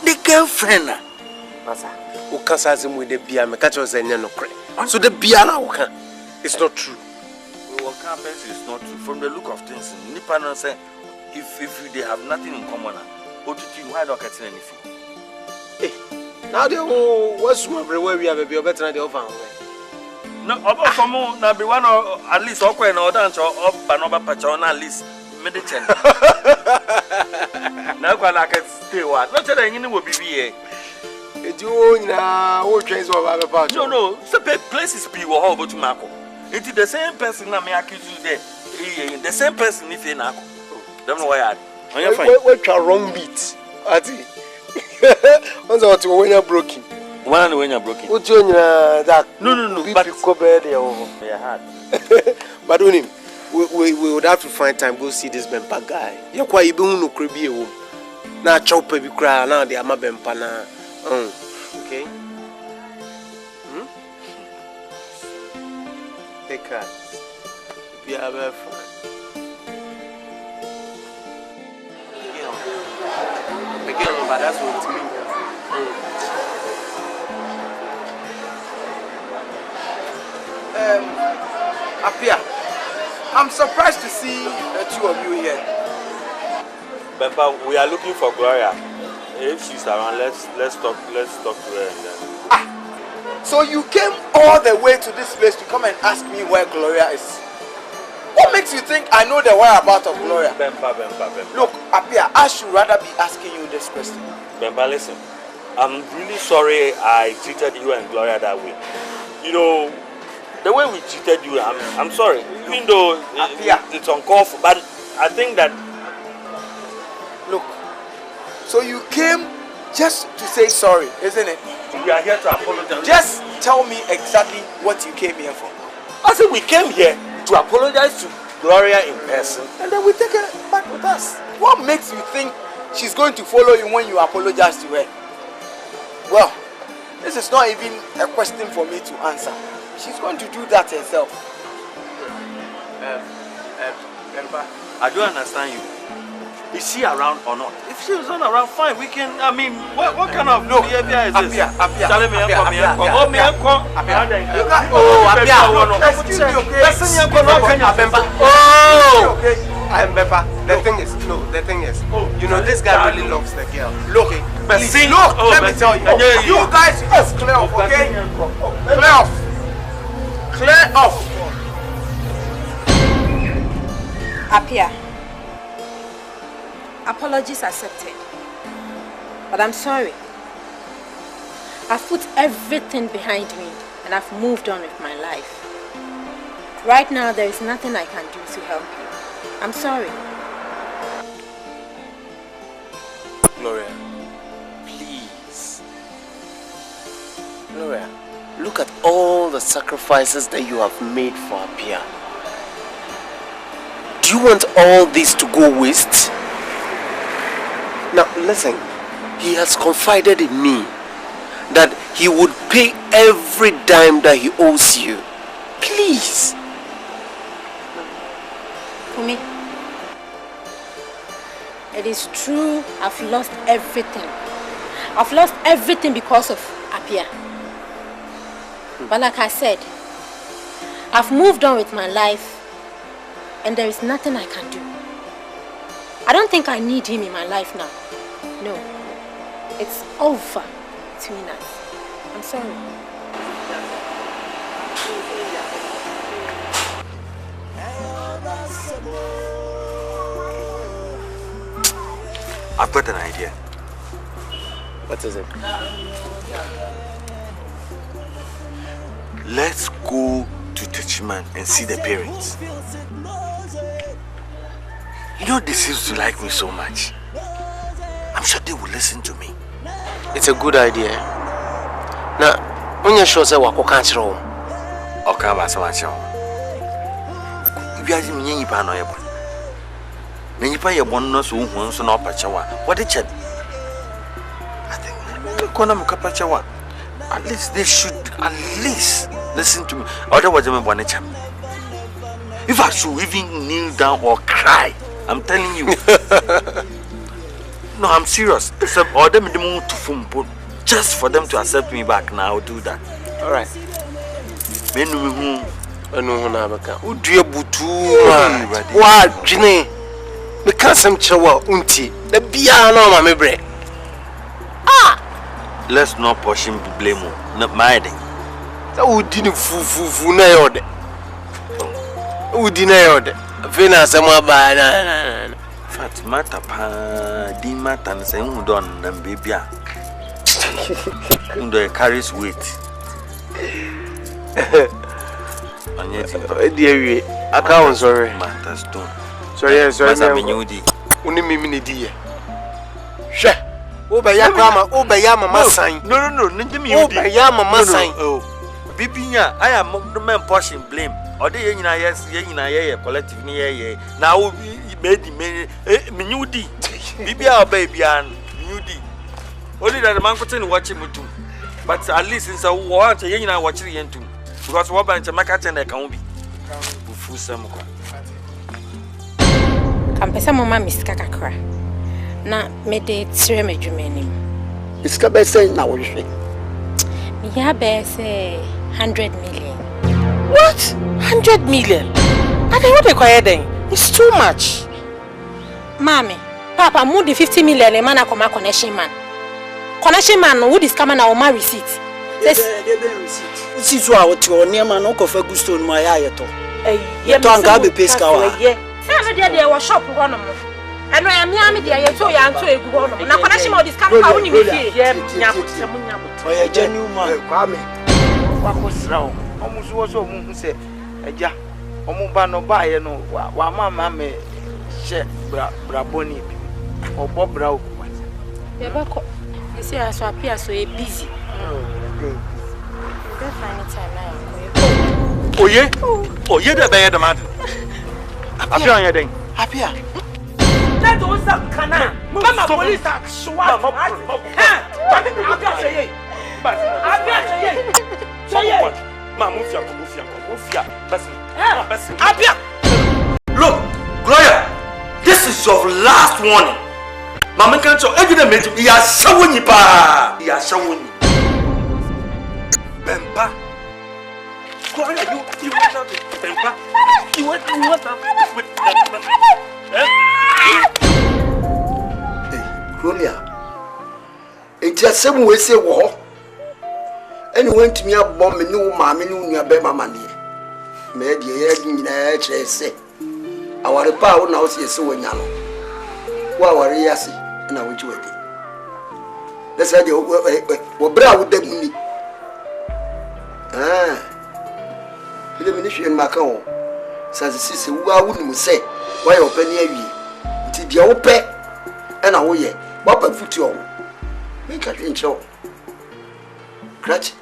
The girlfriend. Masa, who can't say him with the beer? Me catch us any no credit. So the beer now can. It's not true. What happens is not true. From the look of things, Nippon say if they have nothing in common. Why not get anything? Hey, now they what's everywhere we have a better than the other. No, about some now be one or at least awkward and dance or up Banova Patron at least medicine. Now, I can stay what? Not that I will be here. You know, trains of other parts. No, the places be what about to Marco. It's the same person that may accuse you there. The same person if you know. Don't know why I. What are wrong beats? Ati. Once or two when you're broken. One when you're broken. What you that? No. But cover your heart. But we would have to find time go see this Bempa guy. You're quite even no cribby home. Now chop baby cry now they are my Bempa now. Okay. Take care. Be a very fun. But that's what it means. Apia, I'm surprised to see the two of you here. Bempa, we are looking for Gloria. If she's around, let's talk to her and then. So you came all the way to this place to come and ask me where Gloria is. What makes you think I know the whereabouts of Gloria? Bempa. Look, Apia, I should rather be asking you this question. Bempa, listen. I'm really sorry I treated you and Gloria that way. You know, the way we treated you, I'm sorry. Even though it's uncalled for, but I think that. Look, so you came just to say sorry, isn't it? We are here to apologize. Just tell me exactly what you came here for. I said we came here to apologize to Gloria in person, and then we take her back with us. What makes you think she's going to follow you when you apologize to her? Well, This is not even a question for me to answer. She's going to do that herself. I don't understand you. Is she around or not? If she is not around, fine. We can. I mean, what kind of behavior is this? Apia. The thing is, you know, this guy really loves the girl. Look, let me tell you. You guys just clear off, okay? Clear off. Apia. Apologies accepted. But I'm sorry. I've put everything behind me and I've moved on with my life. Right now, there is nothing I can do to help you. I'm sorry. Gloria, please. Gloria, look at all the sacrifices that you have made for Apia. Do you want all this to go waste? Now listen, he has confided in me that he would pay every dime that he owes you. Please. For me, it is true I've lost everything. I've lost everything because of Apia. But like I said, I've moved on with my life and there is nothing I can do. I don't think I need him in my life now. No. It's over between us. I'm sorry. I've got an idea. What is it? Let's go to Techiman and see the parents. You know, they seem to like me so much. I'm sure they will listen to me. It's a good idea. Now, when you're sure that we can't show him. Okay, I'm going to show him. If you are in the Nipa, you want to know who's not Pachawa. What did you? I think at least they should at least listen to me. Otherwise, I'm going to. If I should even kneel down or cry, I'm telling you. No, I'm serious. Just for them to accept me back now, I'll do that. Alright. Let's not push him to blame him. Not my thing. Fatimata pa di mata na say who don na baby a ndo carries weight anya ti dear account sorry matters don't sorry Uni mimi ni die hwe obeya mama sign no njimi obeya mama sign oh bibi nya I am men pushing blame or dey nyina yes collective ni ye na wo baby menyudi bibia baby and menyudi only that the man continue watching me too but at least since I want to you watch it too because what bank make can be full some kwa kampesa mama misika kakra na me de tire medwumanim iska be say na wo hwe me ya be say 100 million. What? 100 million? I don't want to quiet then. It's too much. Mommy, Papa, move the 50 million a man akoma connection man. Connection man who this come na o ma receipt. Yes. Receipt. See so what your name man ko fa gusto no ya yeto. Eh, to anga be pay ska wa. Say no dey wa shop ho no mo. Eno ya me am dey yeto ya nto egu ho no. Na connection man this come ka woni me fie. Nyamu. Oya genuine man. Kwame. Wakosra o. Omusu wo so mu se eja. Omu ba no ba ye no wa mama me she braboni bi. Obo bra o. Ye ba ko. You see as Apia so busy. Oye de be de man. Apia on den. Apia. That was a canal. Mama police action. Apia say Look, Gloria, this is your last warning. Mama can't show every day. He has shown you, pa. He has shown you. Bempa. Gloria, you want out to Bempa? You want out with Hey, Gloria. It's just some way say war. And went to me a bomb and no mammy, no bema money. Made ye say. Our power now see so young. What were you see? And I went to it. That's how you were brow with them. Ah, the ministry in Macao says the sister who I wouldn't say, why open here? Did you open? And I will ye, what a foot you make a drink show. Cratch.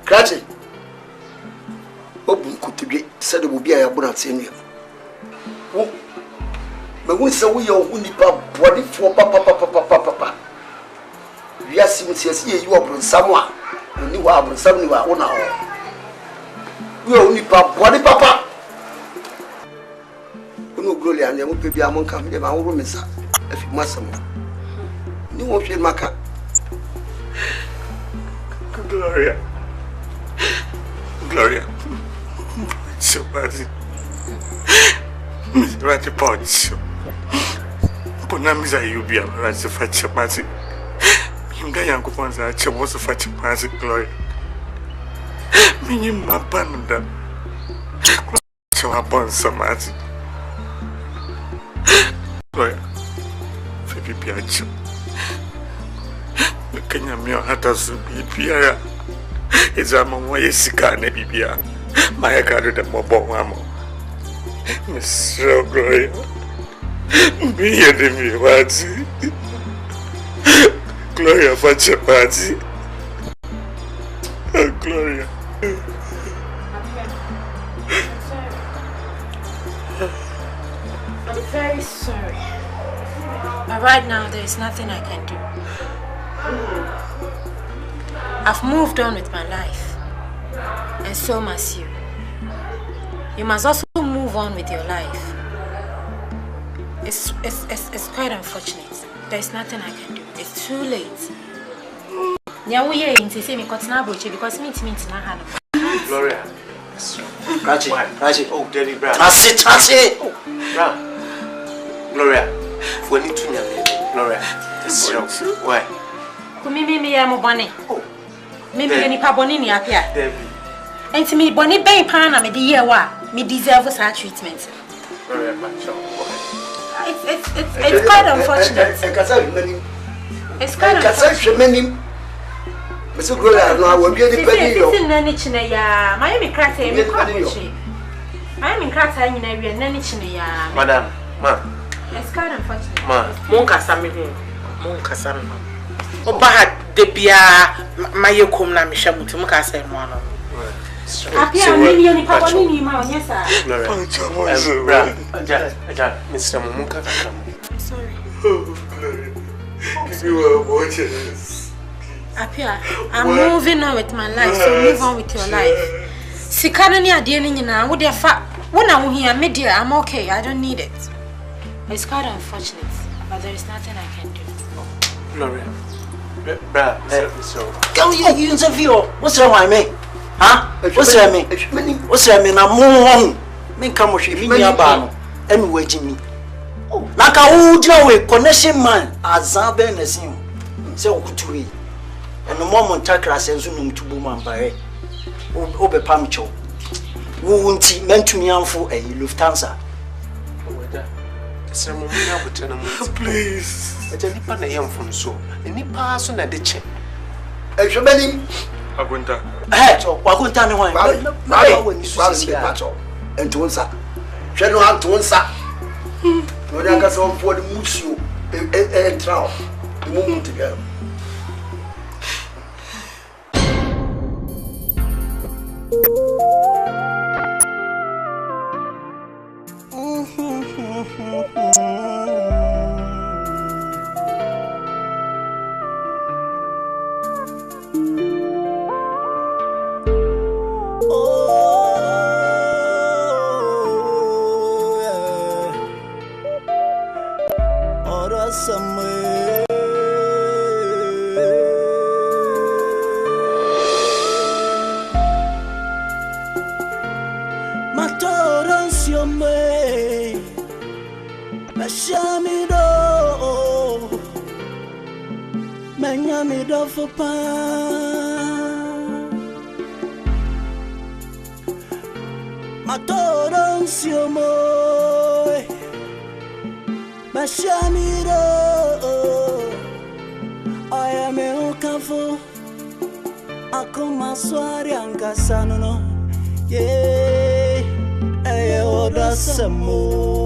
Cratch. Open could be said it will be a bonnet senior. But we saw your wounded body for papa. Yes, you are from somewhere. You are from somewhere. You only body papa. No glory and you be among company. My own room is if you must. You won't feel my cat. Gloria. So bad. Right about you. Ponamiza you be a right to fetch a massive. You got young ones that you was to fetch a massive Gloria. Meaning my panda. So upon some massive. Gloria. Baby Piacho. The Kenya Mio Hatas be Pia. It's a mama, yes, can be Pia. My card the mobile mamma. Miss Gloria. Me and me, what? Gloria, what's your party? Oh, Gloria. I'm very sorry. But right now, there is nothing I can do. I've moved on with my life. And so must you. You must also move on with your life. It's quite unfortunate. There's nothing I can do. It's too late. Gloria. Raji. Oh, Daddy, Bra. Trashy. Oh, Bra. Gloria. When you tune Gloria. Why? Me am bonny. Oh. Maybe any pabonini up here. Debbie. And to me, Bonnie Bay Pana, me dear, me deserve such treatment. It's quite unfortunate. It's quite unfortunate. Mr. Gloria, I will be the penny. Miami Crater, Miami Crater, in area, Nanichina, Madam, ma. It's quite unfortunate. Ma, Monka Sami. Oh, bad, the Bia, my yokum na Mishamutu Mukasa, one. Appear maybe any pabonini, yes, sir. Mr. Mumunka. I'm sorry. You are watching this. Appear, I'm moving on with my life, so move on with your life. Sikadani are dealing in now. Would you when I'm here, media, I'm okay. I don't need it. It's quite unfortunate, but there is nothing I can do. Gloria. Bra, so. Go you interview. What's wrong with me? Huh? What's wrong with me? What's wrong with me? I'm moving. Me come with me abano. And waiting me. Like a wood connection man. Azabe nesim. Say okutui. And the moment takra says unum to boom and by Obe Pamcho. Who won't meant to me for a Lufthansa. Please. It's a nipa young from so. A nipa soon at the check. I shall bet him. Agunta. Hey, Wagunta, no one. When you see Pacho and Tonsa. General Tonsa. When I got some for the Musu and Trout. The moment together. Mashamido Menyamido for pa Matoron siomo Mashamido I am a ukafo Akuma swari angasano no Yeah Oda samo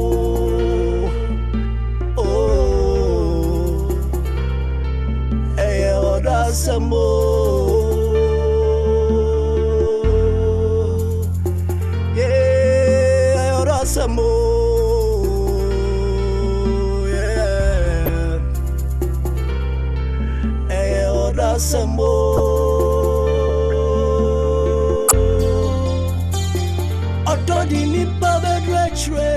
ASAMOAH yeah ASAMOAH yeah ASAMOAH Otodi ni pa bedre tre